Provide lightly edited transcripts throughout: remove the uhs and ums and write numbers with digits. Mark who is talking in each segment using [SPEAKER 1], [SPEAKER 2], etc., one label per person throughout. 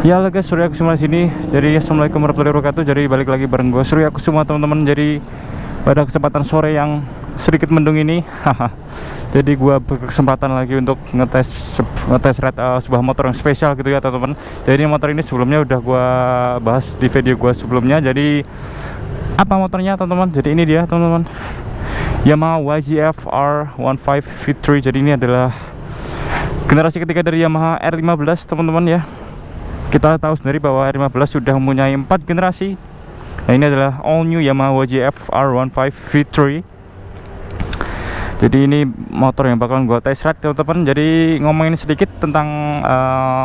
[SPEAKER 1] Ya halo guys, Surya Kusuma sini. Jadi assalamualaikum warahmatullahi wabarakatuh. Jadi balik lagi bareng gue Surya Kusuma teman-teman. Jadi pada kesempatan sore yang sedikit mendung ini, jadi gue berkesempatan lagi untuk ngetes ride sebuah motor yang spesial gitu ya teman-teman. Jadi motor ini sebelumnya udah gue bahas di video gue sebelumnya. Jadi apa motornya teman-teman? Jadi ini dia teman-teman, Yamaha YZF R15 V3. Jadi ini adalah generasi ketiga dari Yamaha R15 teman-teman ya. Kita tahu sendiri bahwa R15 sudah mempunyai 4 generasi. Nah, ini adalah all new Yamaha YZF R15 V3. Jadi ini motor yang bakalan gua test ride teman-teman. Jadi ngomongin sedikit tentang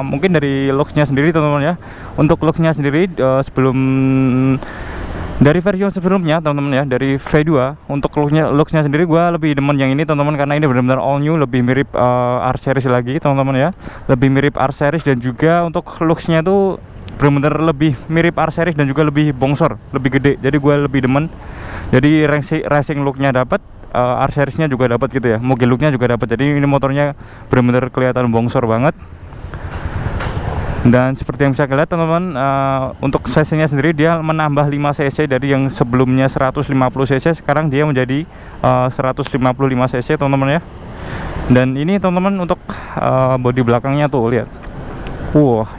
[SPEAKER 1] mungkin dari looks-nya sendiri teman-teman ya. Untuk look-nya sendiri sebelum dari versi sebelumnya teman-teman ya, dari V2, untuk looks-nya sendiri gue lebih demen yang ini teman-teman, karena ini benar-benar all new, lebih mirip R series lagi teman-teman ya, lebih mirip R series, dan juga untuk looks-nya tuh benar-benar lebih mirip R series dan juga lebih bongsor, lebih gede. Jadi gue lebih demen. Jadi racing look-nya dapat, R series-nya juga dapat gitu ya, moge look-nya juga dapat. Jadi ini motornya benar-benar kelihatan bongsor banget. Dan seperti yang bisa kalian teman-teman, untuk cc-nya sendiri dia menambah 5 cc dari yang sebelumnya 150 cc, sekarang dia menjadi 155 cc teman-teman ya. Dan ini teman-teman untuk bodi belakangnya tuh lihat.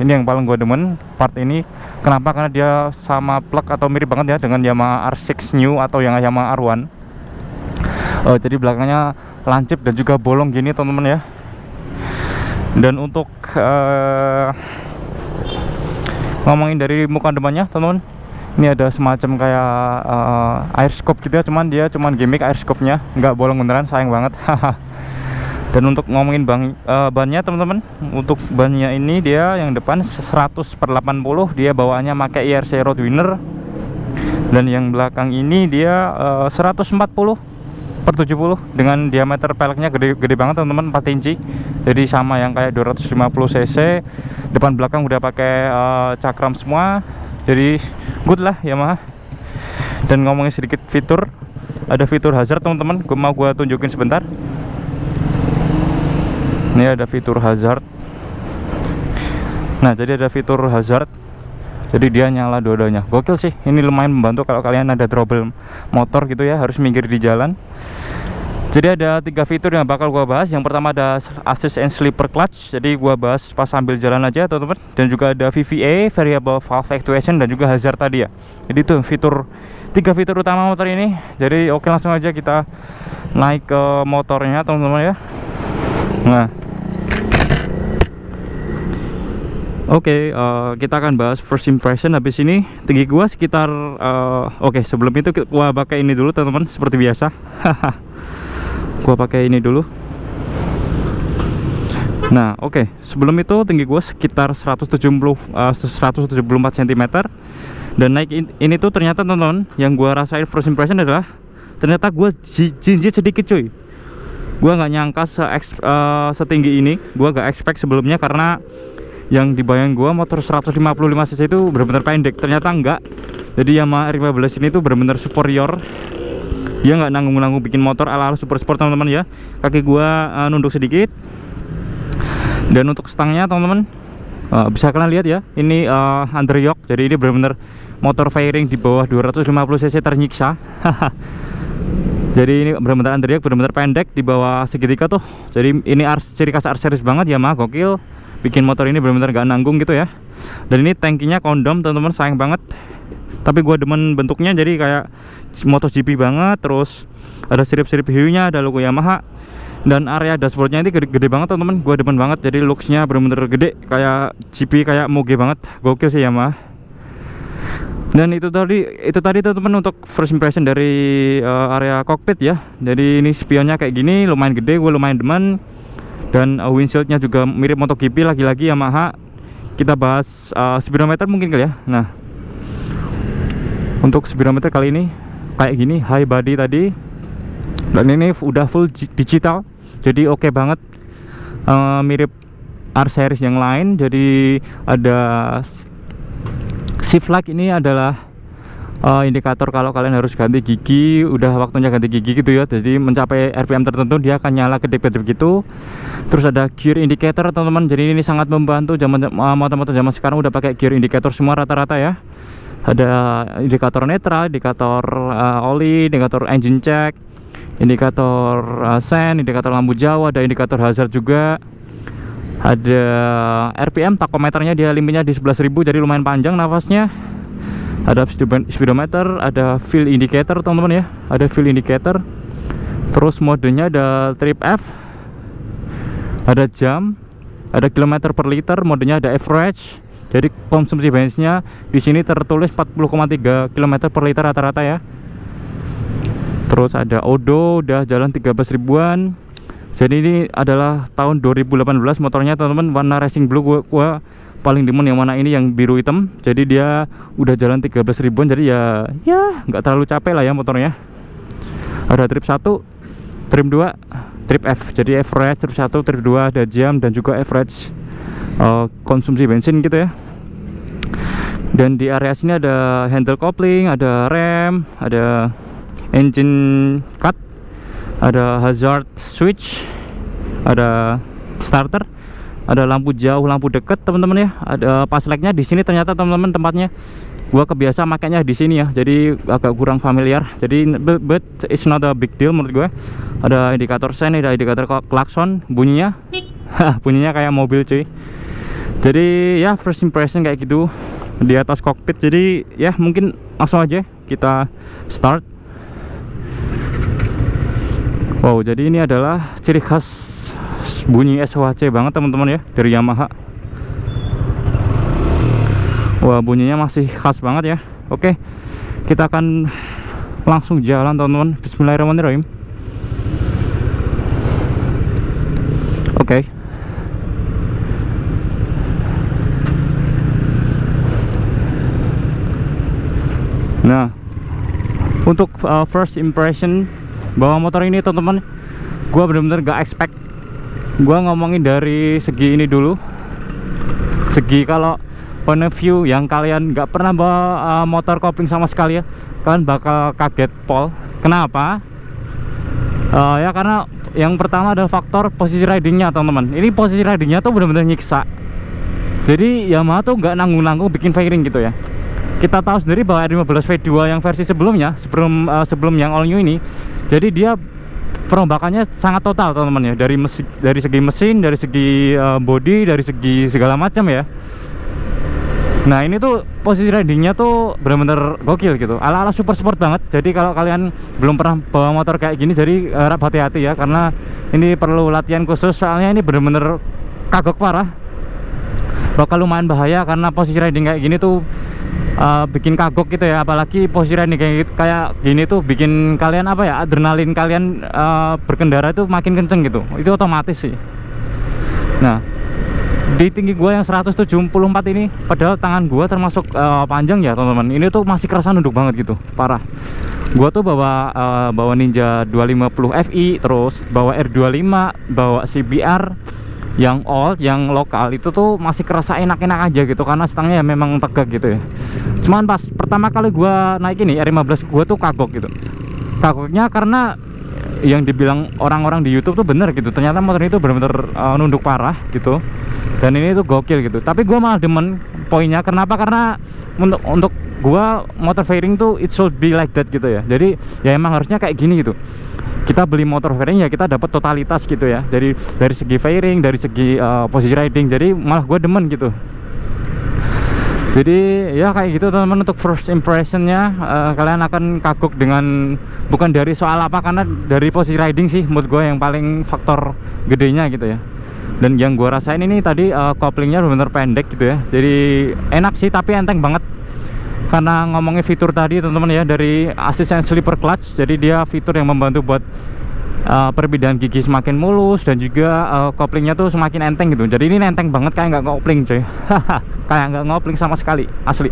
[SPEAKER 1] Ini yang paling gue demen part ini. Kenapa? Karena dia sama plug atau mirip banget ya dengan Yamaha R6 New atau yang Yamaha R1. Jadi belakangnya lancip dan juga bolong gini teman-teman ya. Dan untuk ngomongin dari muka depannya teman-teman, ini ada semacam kayak air scope gitu ya, dia cuman gimmick air scope-nya, nggak bolong beneran, sayang banget. Dan untuk ngomongin bannya teman-teman, untuk bannya ini dia yang depan 100/80, dia bawaannya pakai IRC Roadwinner. Dan yang belakang ini dia 140/70 dengan diameter peleknya gede banget teman-teman, 4 inci. Jadi sama yang kayak 250 cc. Depan belakang udah pakai cakram semua. Jadi good lah Yamaha. Dan ngomongin sedikit fitur, ada fitur hazard teman-teman. Gua tunjukin sebentar. Ini ada fitur hazard. Nah, jadi ada fitur hazard. Jadi dia nyala dua-duanya. Gokil sih. Ini lumayan membantu kalau kalian ada trouble motor gitu ya, harus minggir di jalan. Jadi ada 3 fitur yang bakal gua bahas. Yang pertama ada assist and sleeper clutch. Jadi gua bahas pas sambil jalan aja teman-teman. Dan juga ada VVA, variable valve actuation, dan juga hazard tadi ya. Jadi itu 3 fitur utama motor ini. Jadi oke, langsung aja kita naik ke motornya teman-teman ya. Nah, Oke, kita akan bahas first impression. Habis ini tinggi gua sekitar sebelum itu gua pakai ini dulu teman-teman, seperti biasa. Gua pakai ini dulu. Nah, sebelum itu tinggi gua sekitar 174 cm. Dan naik ini tuh ternyata teman-teman, yang gua rasain first impression adalah ternyata gua jinjit sedikit cuy. Gua nggak nyangka setinggi ini. Gua nggak expect sebelumnya, karena yang dibayang gua motor 155 cc itu benar-benar pendek. Ternyata enggak. Jadi Yamaha R15 ini tuh benar-benar superior. Dia nggak nanggung-nanggung bikin motor ala-ala super sport teman-teman ya. Kaki gua nunduk sedikit. Dan untuk stangnya teman-teman, bisa kalian lihat ya, ini underyoke. Jadi ini benar-benar motor fairing di bawah 250 cc ternyiksa. Jadi ini benar-benar underyoke, benar-benar pendek di bawah segitiga tuh. Jadi ini ciri khas R series banget Yamaha, gokil. Bikin motor ini benar-benar gak nanggung gitu ya. Dan ini tankinya kondom teman-teman, sayang banget. Tapi gue demen bentuknya, jadi kayak MotoGP banget. Terus ada sirip-sirip hiunya, ada logo Yamaha. Dan area dashboardnya ini gede banget teman-teman. Gue demen banget, jadi looksnya benar-benar gede, kayak GP, kayak moge banget. Gokil sih Yamaha. Dan itu tadi teman-teman untuk first impression dari area cockpit ya. Jadi ini spionnya kayak gini, lumayan gede, gue lumayan demen. Dan windshieldnya juga mirip MotoGP, lagi-lagi Yamaha. Kita bahas speedometer mungkin kali ya. Nah, untuk speedometer kali ini kayak gini, high body tadi. Dan ini udah full digital, jadi oke banget. Mirip R series yang lain. Jadi ada shift light, ini adalah indikator kalau kalian harus ganti gigi, udah waktunya ganti gigi gitu ya. Jadi mencapai RPM tertentu dia akan nyala kedip-kedip gitu. Terus ada gear indicator teman-teman, jadi ini sangat membantu. Motor-motor zaman sekarang udah pakai gear indicator semua rata-rata ya. Ada indikator netral, indikator oli, indikator engine check, indikator sen, indikator lampu jauh, ada indikator hazard juga. Ada RPM, takometernya dia limitnya di 11.000, jadi lumayan panjang nafasnya. Ada speedometer, ada fuel indicator teman-teman ya, ada fuel indicator. Terus modenya ada trip F, ada jam, ada kilometer per liter, modenya ada average. Jadi konsumsi bensinnya di sini tertulis 40,3 km per liter rata-rata ya. Terus ada odo, udah jalan 13 ribuan. Jadi ini adalah tahun 2018 motornya teman-teman, warna racing blue. Gua paling demen yang mana ini, yang biru hitam. Jadi dia udah jalan 13 ribuan, jadi ya nggak terlalu capek lah ya motornya. Ada trip 1, trip 2, trip F, jadi average, trip 1, trip 2, ada jam dan juga average konsumsi bensin gitu ya. Dan di area sini ada handle coupling, ada rem, ada engine cut, ada hazard switch, ada starter, ada lampu jauh, lampu dekat teman-teman ya. Ada pas legnya di sini ternyata teman-teman tempatnya. Gua kebiasa makanya di sini ya, jadi agak kurang familiar. Jadi but it's not a big deal menurut gue. Ada indikator sen, ada indikator klakson, bunyinya bunyinya kayak mobil cuy. Jadi ya first impression kayak gitu di atas kokpit. Jadi ya mungkin langsung aja kita start. Wow, jadi ini adalah ciri khas bunyi SOHC banget teman-teman ya, dari Yamaha. Wah, bunyinya masih khas banget ya. Oke, kita akan langsung jalan teman-teman. Bismillahirrahmanirrahim. Oke. Nah, untuk first impression bahwa motor ini teman-teman, gua bener-bener gak expect. Gua ngomongin dari segi ini dulu, segi kalau point of view yang kalian gak pernah bawa motor kopling sama sekali ya, kalian bakal kaget pol. Kenapa? Ya karena yang pertama adalah faktor posisi ridingnya teman-teman. Ini posisi ridingnya tuh bener-bener nyiksa. Jadi Yamaha tuh gak nanggung-nanggung bikin fairing gitu ya. Kita tahu sendiri bahwa R15 V2 yang versi sebelumnya, sebelum yang all new ini, jadi dia perombakannya sangat total teman-teman ya, dari segi mesin, dari segi body, dari segi segala macam ya. Nah ini tuh posisi ridingnya tuh benar-benar gokil gitu, ala-ala super sport banget. Jadi kalau kalian belum pernah bawa motor kayak gini, jadi harap hati-hati ya, karena ini perlu latihan khusus. Soalnya ini benar-benar kagok parah, bakal lumayan bahaya karena posisi riding kayak gini tuh bikin kagok gitu ya. Apalagi posisi riding kayak gini tuh bikin kalian apa ya, adrenalin kalian berkendara itu makin kenceng gitu, itu otomatis sih. Nah di tinggi gua yang 174 ini, padahal tangan gua termasuk panjang ya teman-teman, ini tuh masih kerasa nunduk banget gitu, parah. Gua tuh bawa Ninja 250 Fi, terus bawa R25, bawa CBR yang old, yang lokal, itu tuh masih kerasa enak-enak aja gitu, karena stangnya ya memang tegak gitu ya. Cuman pas pertama kali gua naik ini R15, gua tuh kagok gitu. Kagoknya karena yang dibilang orang-orang di YouTube tuh bener gitu, ternyata motor itu bener-bener nunduk parah gitu. Dan ini tuh gokil gitu. Tapi gua malah demen poinnya. Kenapa? Karena untuk gua motor fairing tuh it should be like that gitu ya. Jadi ya emang harusnya kayak gini gitu. Kita beli motor fairing ya kita dapat totalitas gitu ya. Jadi dari segi fairing, dari segi posisi riding, jadi malah gue demen gitu. Jadi ya kayak gitu teman-teman. Untuk first impressionnya kalian akan kagok dengan, bukan dari soal apa, karena dari posisi riding sih menurut gue yang paling faktor gedenya gitu ya. Dan yang gue rasain ini tadi couplingnya benar-benar pendek gitu ya. Jadi enak sih, tapi enteng banget. Karena ngomongin fitur tadi teman-teman ya, dari assistant sleeper clutch, jadi dia fitur yang membantu buat perpindahan gigi semakin mulus, dan juga couplingnya tuh semakin enteng gitu. Jadi ini enteng banget, kayak nggak kopling coy. Kayak nggak ngopling sama sekali, asli.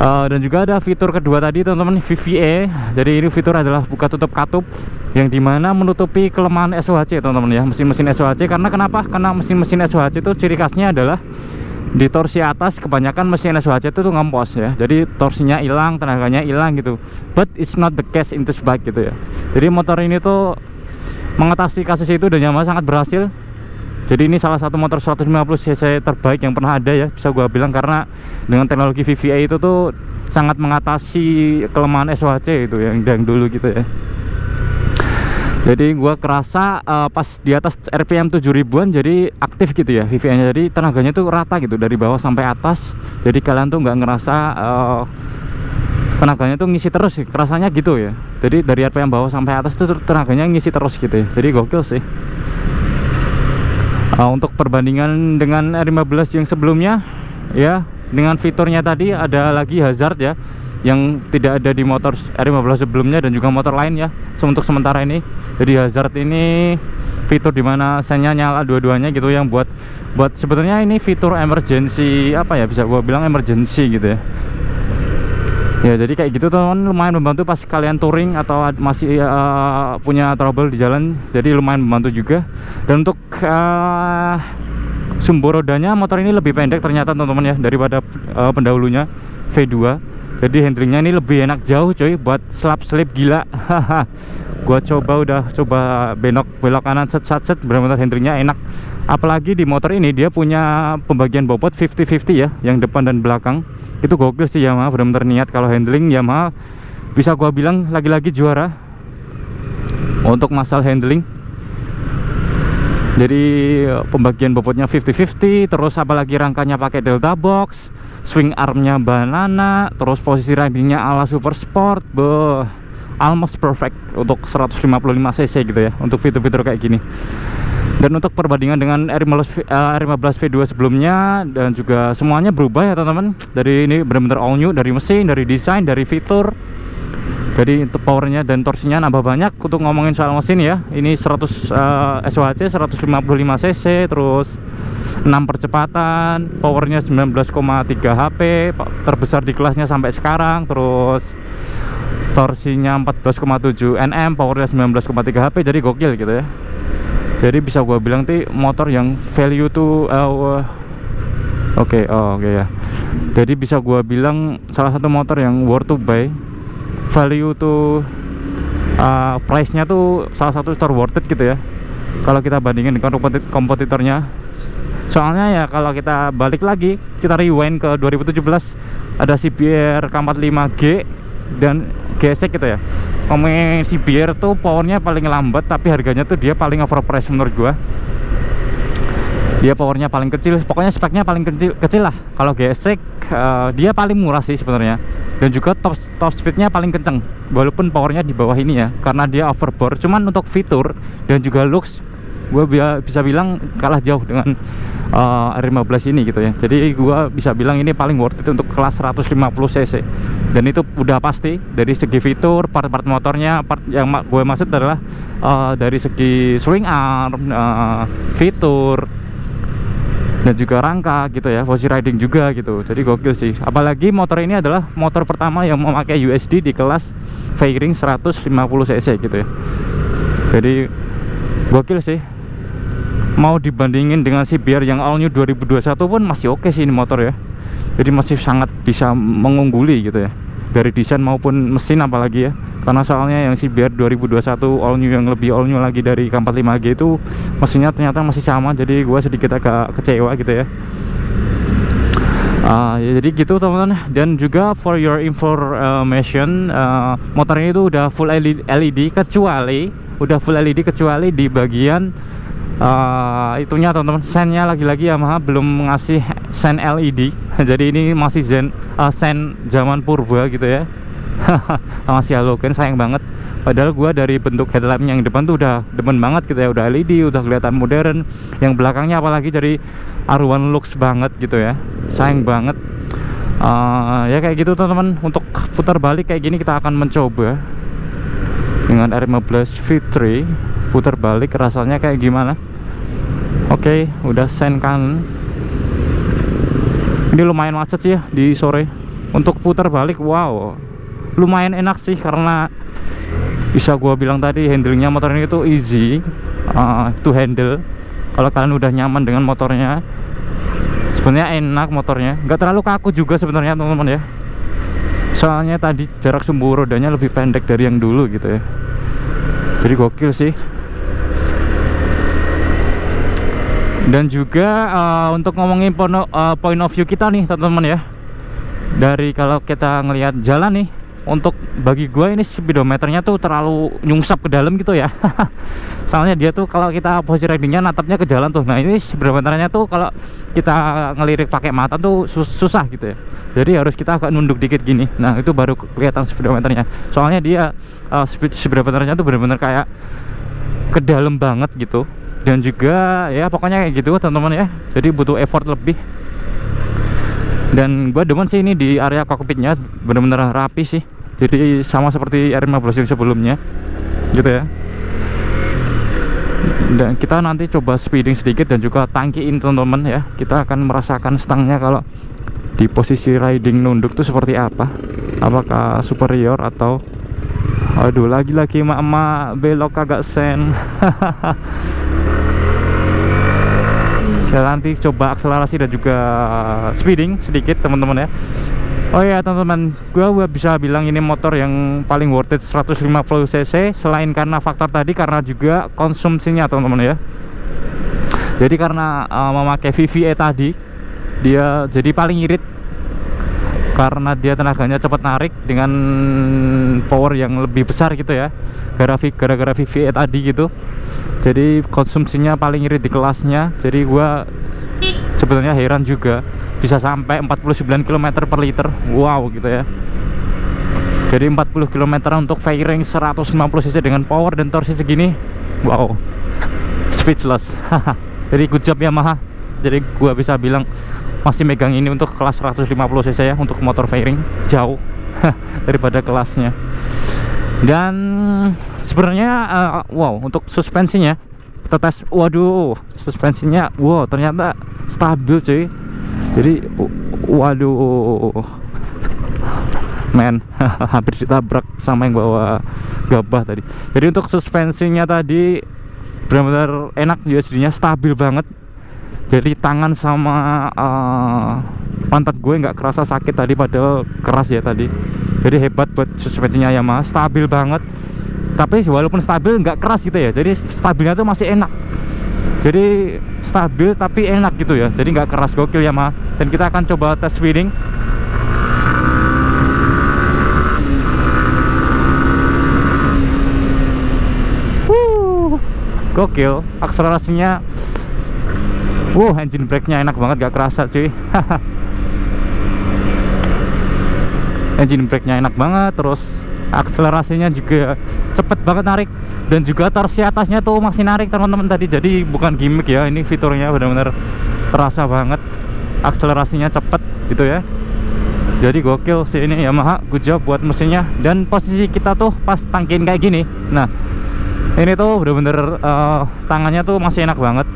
[SPEAKER 1] Dan juga ada fitur kedua tadi teman-teman, VVA. Jadi ini fitur adalah buka tutup katup, yang dimana menutupi kelemahan SOHC teman-teman ya, mesin-mesin SOHC. Karena kenapa? Karena mesin-mesin SOHC itu ciri khasnya adalah di torsi atas kebanyakan mesin SOHC itu tuh ngempos ya, jadi torsinya hilang, tenaganya hilang gitu. But it's not the case in this bike gitu ya. Jadi motor ini tuh mengatasi kasus itu dan Yamaha sangat berhasil. Jadi ini salah satu motor 150 cc terbaik yang pernah ada ya, bisa gua bilang, karena dengan teknologi VVA itu tuh sangat mengatasi kelemahan SOHC itu yang dulu gitu ya. Jadi gua kerasa pas di atas RPM 7000-an jadi aktif gitu ya VVA-nya, jadi tenaganya tuh rata gitu dari bawah sampai atas. Jadi kalian tuh nggak ngerasa tenaganya tuh ngisi terus sih, kerasanya gitu ya. Jadi dari RPM bawah sampai atas tuh tenaganya ngisi terus gitu ya. Jadi gokil sih. Untuk perbandingan dengan R15 yang sebelumnya ya, dengan fiturnya tadi ada lagi hazard ya yang tidak ada di motor R15 sebelumnya dan juga motor lain ya untuk sementara ini. Jadi hazard ini fitur dimana sennya nyala dua-duanya gitu, yang buat sebetulnya ini fitur emergency, apa ya, bisa gua bilang emergency gitu ya. Ya jadi kayak gitu teman, lumayan membantu pas kalian touring atau masih punya trouble di jalan, jadi lumayan membantu juga. Dan untuk sumbu rodanya motor ini lebih pendek ternyata teman-teman ya daripada pendahulunya V2. Jadi handlingnya ini lebih enak jauh coy, buat slap-slip gila. Gua udah coba belok kanan set benar-benar handlingnya enak. Apalagi di motor ini dia punya pembagian bobot 50-50 ya, yang depan dan belakang. Itu gokil sih Yamaha, benar-benar niat. Kalau handling Yamaha bisa gua bilang lagi-lagi juara untuk masalah handling. Jadi pembagian bobotnya 50-50, terus apalagi rangkanya pakai delta box, swing armnya banana, terus posisi ridingnya ala super sport, almost perfect untuk 155 cc gitu ya, untuk fitur-fitur kayak gini. Dan untuk perbandingan dengan R15 V2 sebelumnya dan juga semuanya berubah ya teman-teman. Dari ini benar-benar all new, dari mesin, dari desain, dari fitur. Jadi untuk powernya dan torsinya nambah banyak. Untuk ngomongin soal mesin ya, ini 100 SOHC 155 cc, terus 6 percepatan, powernya 19,3 HP, terbesar di kelasnya sampai sekarang. Terus torsinya 14,7 Nm, powernya 19,3 HP, jadi gokil gitu ya. Jadi bisa gua bilang tuh motor yang value to oke ya. Jadi bisa gua bilang salah satu motor yang worth to buy, value to price-nya tuh salah satu store worth it gitu ya, kalau kita bandingin dengan kompetitornya. Soalnya ya kalau kita balik lagi, kita rewind ke 2017, ada CBR K45G dan gesek gitu ya. Ngomongin CBR tuh powernya paling lambat, tapi harganya tuh dia paling overpriced menurut gua. Dia powernya paling kecil, pokoknya speknya paling kecil lah. Kalau gesek dia paling murah sih sebenarnya, dan juga top speednya paling kenceng, walaupun powernya di bawah ini ya, karena dia overbore. Cuman untuk fitur dan juga looks, gue bisa bilang kalah jauh dengan R15 ini gitu ya. Jadi gue bisa bilang ini paling worth it untuk kelas 150 cc, dan itu udah pasti dari segi fitur, part-part motornya. Part yang gue maksud adalah dari segi swing arm, fitur, dan juga rangka gitu ya, posisi riding juga gitu. Jadi gokil sih. Apalagi motor ini adalah motor pertama yang memakai USD di kelas fairing 150 cc gitu ya. Jadi gokil sih. Mau dibandingin dengan CBR yang all new 2021 pun masih oke sih ini motor ya. Jadi masih sangat bisa mengungguli gitu ya, dari desain maupun mesin apalagi ya. Karena soalnya yang CBR 2021 all new, yang lebih all new lagi dari K45G itu, mesinnya ternyata masih sama. Jadi gue sedikit agak kecewa gitu ya. Ya jadi gitu teman-teman. Dan juga for your information, motor ini tuh udah full LED kecuali di bagian itunya teman-teman, sennya lagi-lagi Yamaha belum ngasih sen LED. Jadi ini masih sen zaman purba gitu ya. Masih halogen, sayang banget. Padahal gua dari bentuk headlampnya yang depan tuh udah demen banget gitu ya, udah LED, udah kelihatan modern. Yang belakangnya apalagi dari R1 looks banget gitu ya, sayang banget. Ya kayak gitu teman-teman. Untuk putar balik kayak gini kita akan mencoba dengan R15 V3 putar balik, rasanya kayak gimana. Oke, udah sen kan. Ini lumayan macet sih ya di sore. Untuk putar balik, wow, lumayan enak sih, karena bisa gua bilang tadi handlingnya motor ini itu easy to handle. Kalau kalian udah nyaman dengan motornya, Sebenarnya enak motornya, nggak terlalu kaku juga sebenarnya teman-teman ya. Soalnya tadi jarak sumbu rodanya lebih pendek dari yang dulu gitu ya. Jadi gokil sih. Dan juga untuk ngomongin point of view kita nih teman-teman ya. Dari kalau kita ngelihat jalan nih, untuk bagi gue ini speedometernya tuh terlalu nyungsap ke dalam gitu ya. Soalnya dia tuh kalau kita posisi ridingnya natapnya ke jalan tuh. Nah ini speedometernya tuh kalau kita ngelirik pakai mata tuh susah gitu ya. Jadi harus kita agak nunduk dikit gini. Nah itu baru kelihatan speedometernya. Soalnya dia speedometernya tuh benar-benar kayak ke dalam banget gitu. Dan juga ya pokoknya kayak gitu teman-teman ya. Jadi butuh effort lebih. Dan gue demen sih ini di area kokpitnya bener-bener rapi sih. Jadi sama seperti R15 yang sebelumnya gitu ya. Dan kita nanti coba speeding sedikit dan juga tangkiin teman-teman ya. Kita akan merasakan stangnya kalau di posisi riding nunduk tuh seperti apa. Apakah superior atau aduh lagi-lagi emak-emak belok kagak sen. Ya nanti coba akselerasi dan juga speeding sedikit teman-teman ya. Oh ya teman-teman, gue bisa bilang ini motor yang paling worth it 150 cc. Selain karena faktor tadi, karena juga konsumsinya teman-teman ya. Jadi karena memakai VVA tadi, dia jadi paling irit karena dia tenaganya cepat narik dengan power yang lebih besar gitu ya. Gara-gara VVA tadi gitu. Jadi konsumsinya paling irit di kelasnya. Jadi gua sebenarnya heran juga bisa sampai 49 km per liter. Wow gitu ya. Jadi 40 km untuk fairing 190 cc dengan power dan torsi segini. Wow, speechless. Jadi good job Yamaha. Jadi gua bisa bilang masih megang ini untuk kelas 150 cc ya, untuk motor fairing jauh daripada kelasnya. Dan sebenarnya wow, untuk suspensinya kita tes. Waduh, suspensinya wow ternyata stabil cuy. Jadi waduh men, hampir ditabrak sama yang bawa gabah tadi. Jadi untuk suspensinya tadi benar-benar enak, USD-nya stabil banget. Jadi tangan sama pantat gue nggak kerasa sakit tadi, padahal keras ya tadi. Jadi hebat buat suspensinya Yamaha, stabil banget. Tapi walaupun stabil nggak keras gitu ya, jadi stabilnya tuh masih enak. Jadi stabil tapi enak gitu ya, jadi nggak keras, gokil Yamaha. Dan kita akan coba tes speeding. Gokil, akselerasinya engine brake-nya enak banget, gak kerasa cuy. Engine brake-nya enak banget, terus akselerasinya juga cepet banget narik. Dan juga torsi atasnya tuh masih narik teman-teman tadi. Jadi bukan gimmick ya, ini fiturnya benar-benar terasa banget. Akselerasinya cepet gitu ya. Jadi gokil sih ini Yamaha, good job buat mesinnya. Dan posisi kita tuh pas tangkin kayak gini. Nah ini tuh bener-bener tangannya tuh masih enak banget.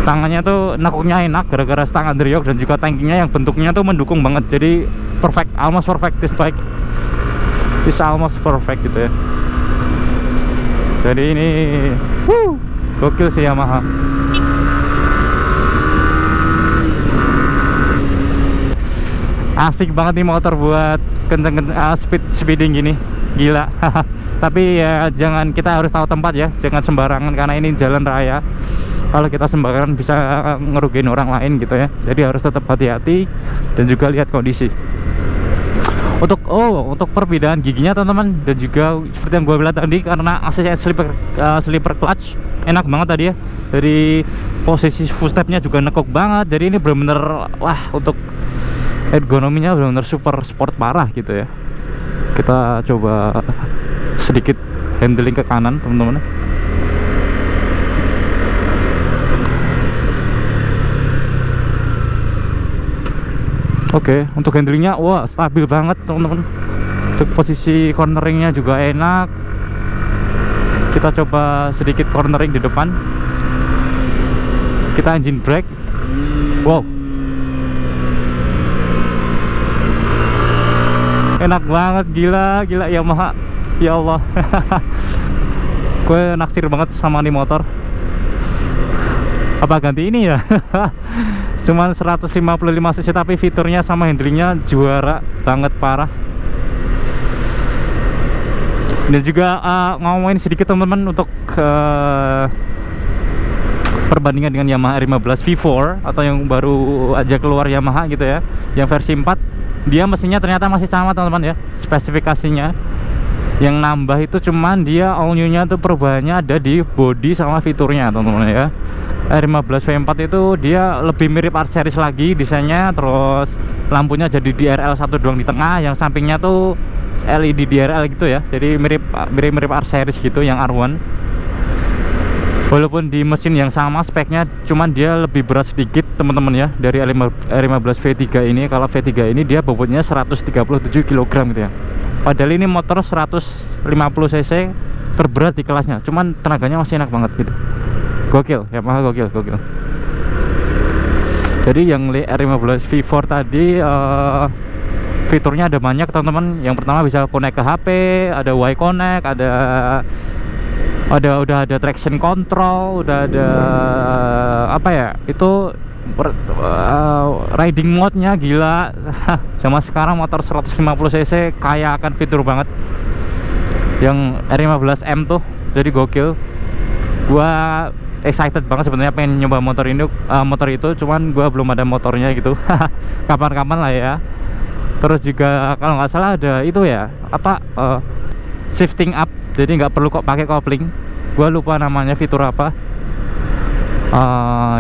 [SPEAKER 1] Tangannya tuh nekuknya enak gara-gara stang underyoke, dan juga tankinya yang bentuknya tuh mendukung banget. Jadi perfect, almost perfect. This bike is almost perfect gitu ya. Jadi ini gokil sih Yamaha. Asik banget nih motor buat kenceng speeding gini, gila. Tapi ya jangan, kita harus tahu tempat ya, jangan sembarangan karena ini jalan raya. Kalau kita sembarangan bisa ngerugiin orang lain gitu ya. Jadi harus tetap hati-hati dan juga lihat kondisi. Untuk perbedaan giginya teman-teman, dan juga seperti yang gue bilang tadi, karena ACC slipper clutch enak banget tadi ya. Dari posisi footstepnya juga nekuk banget. Jadi ini benar-benar wah, untuk ergonominya benar-benar super sport parah gitu ya. Kita coba sedikit handling ke kanan teman-teman. Oke, untuk handlingnya wah stabil banget teman-teman. Untuk posisi corneringnya juga enak. Kita coba sedikit cornering di depan. Kita engine brake. Wow, enak banget, gila Yamaha, ya Allah. Gue naksir banget sama nih motor. Apa ganti ini ya? Cuman 155 cc tapi fiturnya sama handlingnya juara banget, parah. Dan juga ngomongin sedikit teman-teman untuk perbandingan dengan Yamaha R15 V4 atau yang baru aja keluar Yamaha gitu ya, yang versi 4, dia mesinnya ternyata masih sama teman-teman ya, spesifikasinya. Yang nambah itu cuman dia all new nya tuh perubahannya ada di body sama fiturnya teman-teman ya. R15 V4 itu dia lebih mirip R series lagi desainnya, terus lampunya jadi DRL satu doang di tengah, yang sampingnya tuh LED DRL gitu ya, jadi mirip R series gitu yang R1. Walaupun di mesin yang sama speknya, cuman dia lebih berat sedikit teman-teman ya dari R15 V3 ini. Kalau V3 ini dia bobotnya 137 kg gitu ya, padahal ini motor 150 cc terberat di kelasnya, cuman tenaganya masih enak banget gitu. Gokil, Yamaha gokil. Jadi yang R15 V4 tadi fiturnya ada banyak teman-teman. Yang pertama bisa connect ke HP, ada Y connect, udah ada traction control, udah ada apa ya, itu riding mode-nya gila. Zaman sekarang motor 150 cc kaya akan fitur banget yang R15M tuh, jadi gokil. Gua excited banget sebenarnya pengen nyoba motor itu, cuman gua belum ada motornya gitu. Kapan-kapan lah ya. Terus juga kalau nggak salah ada itu ya, apa shifting up, jadi nggak perlu kok pakai kopling. Gua lupa namanya fitur apa.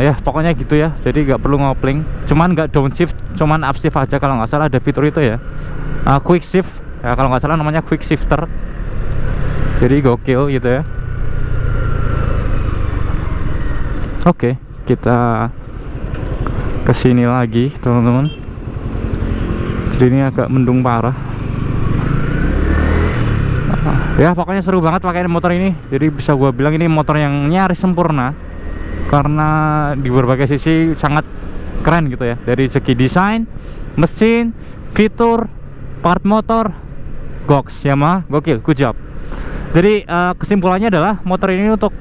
[SPEAKER 1] Ya pokoknya gitu ya, jadi nggak perlu ngopling, cuman nggak downshift, cuman upshift aja kalau nggak salah ada fitur itu ya. Quick shift ya, kalau nggak salah namanya quick shifter, jadi gokil gitu ya. Oke, kita kesini lagi teman-teman. Jadi ini agak mendung parah. Ya pokoknya seru banget pakai motor ini. Jadi bisa gua bilang ini motor yang nyaris sempurna, karena di berbagai sisi sangat keren gitu ya. Dari segi desain, mesin, fitur, part motor, goks, Yamaha gokil, good job. Jadi kesimpulannya adalah motor ini untuk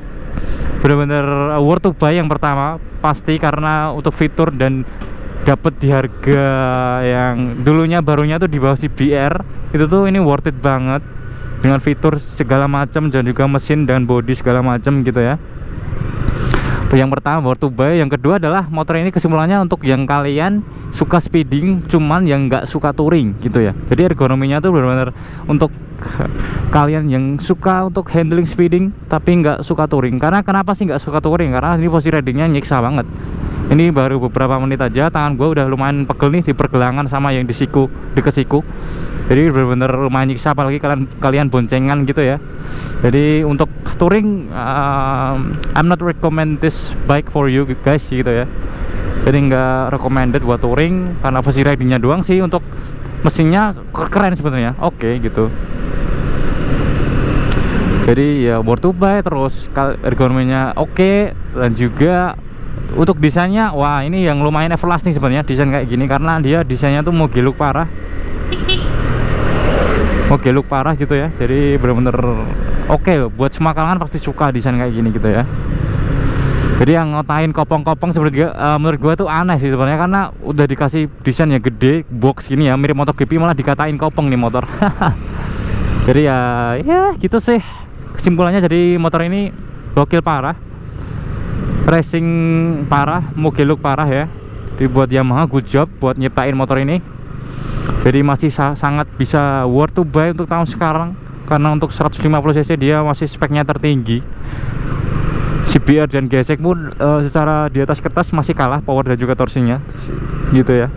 [SPEAKER 1] benar-benar worth to buy yang pertama pasti, karena untuk fitur dan dapat di harga yang dulunya barunya tuh di bawah CBR itu tuh, ini worth it banget dengan fitur segala macam dan juga mesin dan body segala macam gitu ya. Itu yang pertama, worth to buy. Yang kedua adalah motor ini kesimpulannya untuk yang kalian suka speeding cuman yang nggak suka touring gitu ya. Jadi ergonominya tuh benar-benar untuk kalian yang suka untuk handling speeding tapi nggak suka touring. Karena kenapa sih nggak suka touring? Karena ini posisi ridingnya nyiksa banget. Ini baru beberapa menit aja tangan gue udah lumayan pegel nih di pergelangan sama yang di siku, deket siku. Jadi benar-benar lumayan nyiksa, apalagi kalian boncengan gitu ya. Jadi untuk touring I'm not recommend this bike for you guys gitu ya. Jadi nggak recommended buat touring, karena posisi ridingnya doang sih. Untuk mesinnya keren sebenarnya, oke gitu. Jadi ya worth to buy, terus ergonominya oke, dan juga untuk desainnya, wah ini yang lumayan everlasting sebenarnya desain kayak gini, karena dia desainnya tuh mau geluk parah gitu ya. Jadi bener-bener oke loh, buat semua kalangan pasti suka desain kayak gini gitu ya. Jadi yang ngotain kopong-kopong sebenarnya menurut gue tuh aneh sih sebenarnya, karena udah dikasih desain yang gede, box gini ya, mirip MotoGP, malah dikatain kopong nih motor. Jadi ya gitu sih kesimpulannya. Jadi motor ini gokil parah, racing parah, Mugeluk parah ya. Dibuat Yamaha, good job buat nyiptain motor ini. Jadi masih sangat bisa worth to buy untuk tahun sekarang, karena untuk 150 cc dia masih speknya tertinggi. CBR dan gesek pun secara di atas kertas masih kalah power dan juga torsinya gitu ya.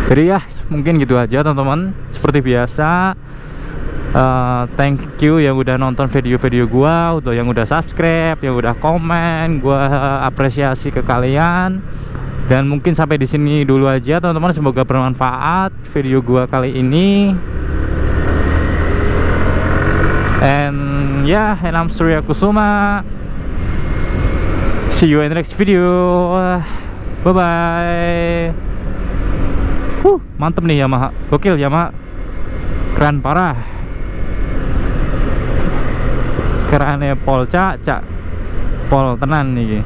[SPEAKER 1] Jadi ya mungkin gitu aja teman-teman. Seperti biasa, thank you yang udah nonton video-video gua, yang udah subscribe, yang udah komen, gua apresiasi ke kalian. Dan mungkin sampai di sini dulu aja teman-teman, semoga bermanfaat video gua kali ini. And I'm Surya Kusuma. See you in the next video. Bye bye. Mantep nih Yamaha, gokil Yamaha, keren parah. Kerannya Pol Pol tenan nih.